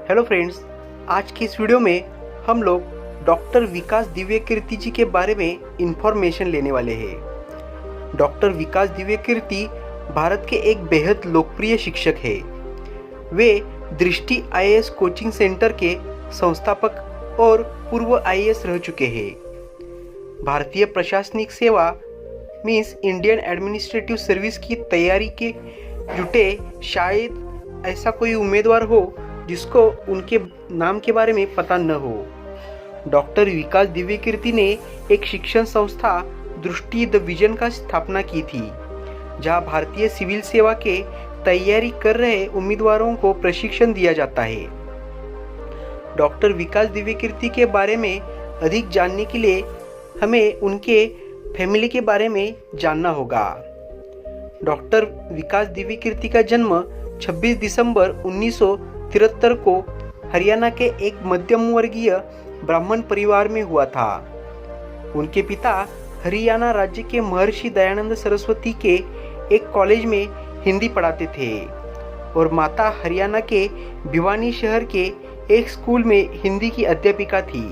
Hello friends, आज की इस वीडियो में हम लोग डॉक्टर विकास दिव्यकीर्ति जी के बारे में इंफॉर्मेशन लेने वाले हैं। डॉक्टर विकास दिव्यकीर्ति भारत के एक बेहद लोकप्रिय शिक्षक हैं। वे दृष्टि आईएएस कोचिंग सेंटर के संस्थापक और पूर्व आईएएस रह चुके हैं। भारतीय प्रशासनिक सेवा मीन्स इंडियन एडमिनिस्ट्रेटिव सर्विस की तैयारी के जुटे शायद ऐसा कोई उम्मीदवार हो जिसको उनके नाम के बारे में पता न हो। डॉक्टर विकास दिव्यकीर्ति ने एक शिक्षण संस्था दृष्टि द विजन का स्थापना की थी, जहां भारतीय सिविल सेवा के तैयारी कर रहे उम्मीदवारों को प्रशिक्षण दिया जाता है। डॉक्टर विकास दिव्यकीर्ति के बारे में अधिक जानने के लिए हमें उनके फैमिली के बारे में जानना होगा। डॉक्टर विकास दिव्यकीर्ति का जन्म 26 दिसंबर 1973 को हरियाणा के एक मध्यम वर्गीय ब्राह्मण परिवार में हुआ था। उनके पिता हरियाणा राज्य के महर्षि दयानंद सरस्वती के एक कॉलेज में हिंदी पढ़ाते थे और माता हरियाणा के भिवानी शहर के एक स्कूल में हिंदी की अध्यापिका थी।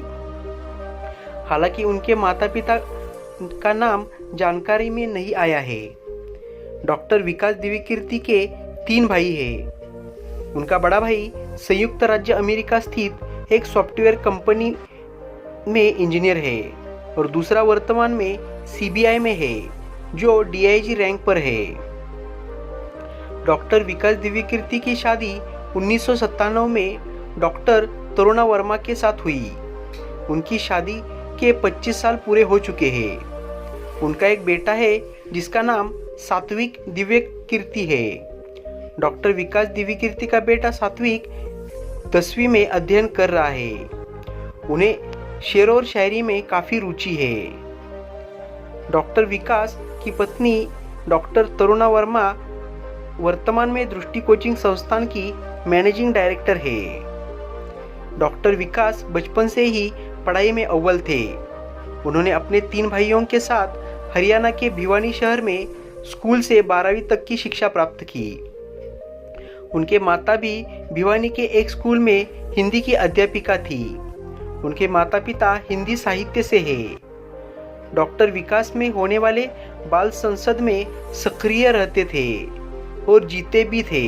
हालांकि उनके माता पिता का नाम जानकारी में नहीं आया है। डॉक्टर विकास दिव्यकीर्ति के 3 भाई हैं। उनका बड़ा भाई संयुक्त राज्य अमेरिका स्थित एक सॉफ्टवेयर कंपनी में इंजीनियर है और दूसरा वर्तमान में सीबीआई में है, जो डीआईजी रैंक पर है। डॉक्टर विकास दिव्यकीर्ति की शादी 1997 में डॉक्टर तरुणा वर्मा के साथ हुई। उनकी शादी के 25 साल पूरे हो चुके हैं। उनका एक बेटा है जिसका नाम सात्विक दिव्यकीर्ति है। डॉक्टर विकास दिव्यकीर्ति का बेटा सात्विक 10वीं में अध्ययन कर रहा है। उन्हें शेर और शायरी में काफ़ी रुचि है। डॉक्टर विकास की पत्नी डॉक्टर तरुणा वर्मा वर्तमान में दृष्टि कोचिंग संस्थान की मैनेजिंग डायरेक्टर है। डॉक्टर विकास बचपन से ही पढ़ाई में अव्वल थे। उन्होंने अपने 3 भाइयों के साथ हरियाणा के भिवानी शहर में स्कूल से 12वीं तक की शिक्षा प्राप्त की। उनके माता भी भिवानी के एक स्कूल में हिंदी की अध्यापिका थी। उनके माता पिता हिंदी साहित्य से हैं। डॉक्टर विकास में होने वाले बाल संसद में सक्रिय रहते थे और जीते भी थे।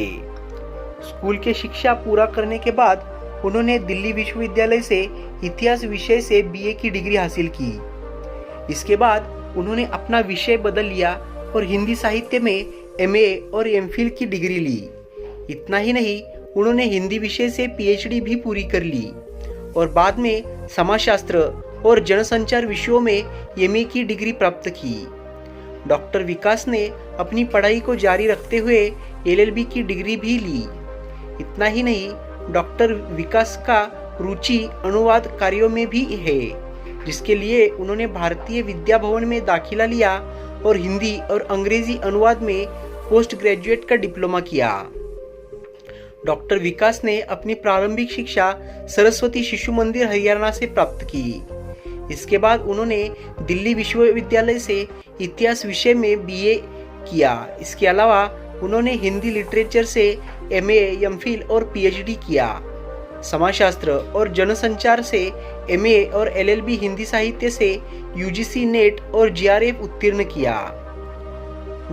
स्कूल के शिक्षा पूरा करने के बाद उन्होंने दिल्ली विश्वविद्यालय से इतिहास विषय से बीए की डिग्री हासिल की। इसके बाद उन्होंने अपना विषय बदल लिया और हिंदी साहित्य में एमए और एमफिल की डिग्री ली। इतना ही नहीं, उन्होंने हिंदी विषय से पीएचडी भी पूरी कर ली और बाद में समाजशास्त्र और जनसंचार विषयों में एमए की डिग्री प्राप्त की। डॉक्टर विकास ने अपनी पढ़ाई को जारी रखते हुए एलएलबी की डिग्री भी ली। इतना ही नहीं, डॉक्टर विकास का रुचि अनुवाद कार्यों में भी है, जिसके लिए उन्होंने भारतीय विद्या भवन में दाखिला लिया और हिंदी और अंग्रेजी अनुवाद में पोस्ट ग्रेजुएट का डिप्लोमा किया। डॉक्टर विकास ने अपनी प्रारंभिक शिक्षा सरस्वती शिशु मंदिर हरियाणा से प्राप्त की। इसके बाद उन्होंने दिल्ली विश्वविद्यालय से इतिहास विषय में बीए किया। इसके अलावा उन्होंने हिंदी लिटरेचर से एमए, एमफिल और पीएचडी किया। समाजशास्त्र और जनसंचार से एमए और एलएलबी हिंदी साहित्य से यूजीसी नेट और जीआरएफ उत्तीर्ण किया।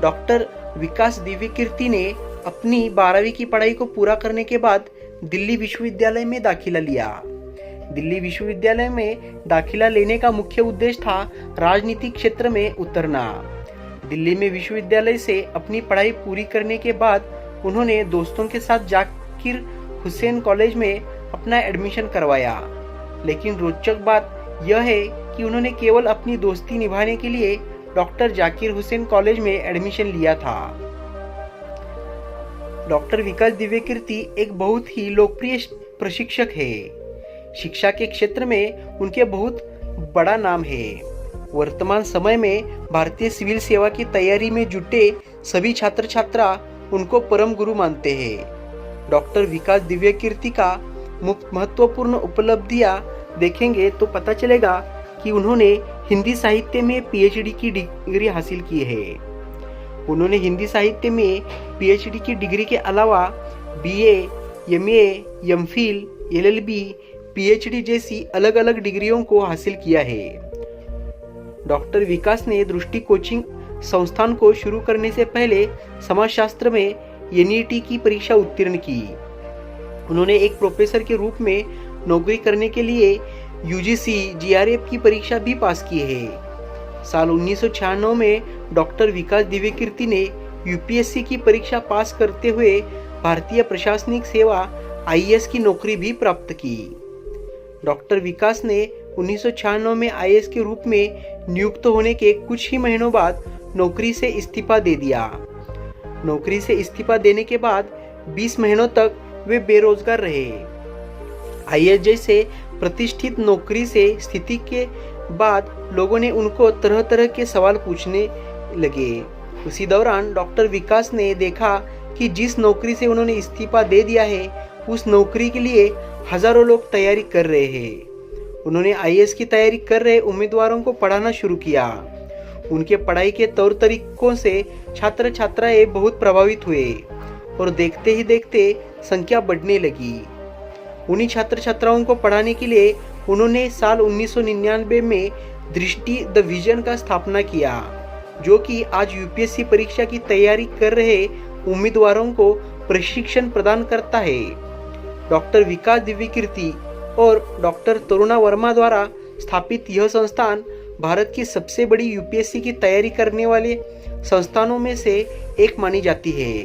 डॉक्टर विकास दिव्यकीर्ति ने अपनी 12वीं की पढ़ाई को पूरा करने के बाद दिल्ली विश्वविद्यालय में दाखिला लिया। दिल्ली विश्वविद्यालय में दाखिला लेने का मुख्य उद्देश्य था राजनीतिक क्षेत्र में उतरना। दिल्ली में विश्वविद्यालय से अपनी पढ़ाई पूरी करने के बाद उन्होंने दोस्तों के साथ जाकिर हुसैन कॉलेज में अपना एडमिशन करवाया। लेकिन रोचक बात यह है कि उन्होंने केवल अपनी दोस्ती निभाने के लिए डॉक्टर जाकिर हुसैन कॉलेज में एडमिशन लिया था। डॉक्टर विकास दिव्यकीर्ति एक बहुत ही लोकप्रिय प्रशिक्षक है। शिक्षा के क्षेत्र में उनके बहुत बड़ा नाम है। वर्तमान समय में भारतीय सिविल सेवा की तैयारी में जुटे सभी छात्र छात्रा उनको परम गुरु मानते हैं। डॉक्टर विकास दिव्यकीर्ति का महत्वपूर्ण उपलब्धियां देखेंगे तो पता चलेगा कि उन्होंने हिंदी साहित्य में पीएचडी की डिग्री हासिल की है। उन्होंने हिंदी साहित्य में पीएचडी की डिग्री के अलावा BA, MA, MPhil LLB, PhD जैसी अलग अलग डिग्रियों को हासिल किया है। डॉक्टर विकास ने दृष्टि कोचिंग संस्थान को शुरू करने से पहले समाजशास्त्र में NET की परीक्षा उत्तीर्ण की। उन्होंने एक प्रोफेसर के रूप में नौकरी करने के लिए UGC GRF की परीक्षा भी पास की है। साल 1996 में डॉक्टर विकास दिव्यकीर्ति ने UPSC की परीक्षा पास करते हुए भारतीय प्रशासनिक सेवा IAS की नौकरी भी प्राप्त की। डॉक्टर विकास ने 1996 में IAS के रूप में नियुक्त होने के कुछ ही महीनों बाद नौकरी से इस्तीफा दे दिया। नौकरी से इस्तीफा देने के बाद 20 महीनों तक वे बेरोजगार रहे। IAS जैसे प्रतिष्ठित नौकरी से स्थिति के बाद लोगों ने उनको तरह तरह के सवाल पूछने लगे। उसी दौरान डॉक्टर विकास ने देखा कि जिस नौकरी से उन्होंने इस्तीफा दे दिया है उस नौकरी के लिए हजारों लोग तैयारी कर रहे हैं। उन्होंने IAS की तैयारी कर रहे उम्मीदवारों को पढ़ाना शुरू किया। उनके पढ़ाई के तौर तरीकों से छात्र छात्राएं बहुत प्रभावित हुए और देखते ही देखते संख्या बढ़ने लगी। उन्हीं छात्र छात्राओं को पढ़ाने के लिए उन्होंने साल 1999 में दृष्टि द विजन का स्थापना किया, जो कि आज UPSC परीक्षा की तैयारी कर रहे उम्मीदवारों को प्रशिक्षण प्रदान करता है। डॉक्टर विकास दिव्यकीर्ति और डॉक्टर तरुणा वर्मा द्वारा स्थापित यह संस्थान भारत की सबसे बड़ी UPSC की तैयारी करने वाले संस्थानों में से एक मानी जाती है।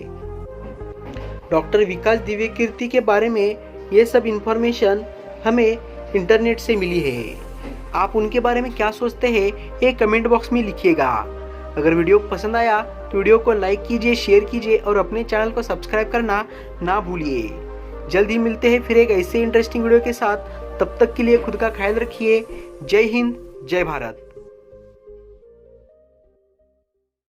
डॉक्टर विकास दिव्यकीर्ति के बारे में ये सब इन्फॉर्मेशन हमें इंटरनेट से मिली है। आप उनके बारे में क्या सोचते हैं ये कमेंट बॉक्स में लिखिएगा। अगर वीडियो पसंद आया तो वीडियो को लाइक कीजिए, शेयर कीजिए और अपने चैनल को सब्सक्राइब करना ना भूलिए। जल्द ही मिलते हैं फिर एक ऐसे इंटरेस्टिंग वीडियो के साथ। तब तक के लिए खुद का ख्याल रखिए। जय हिंद, जय भारत।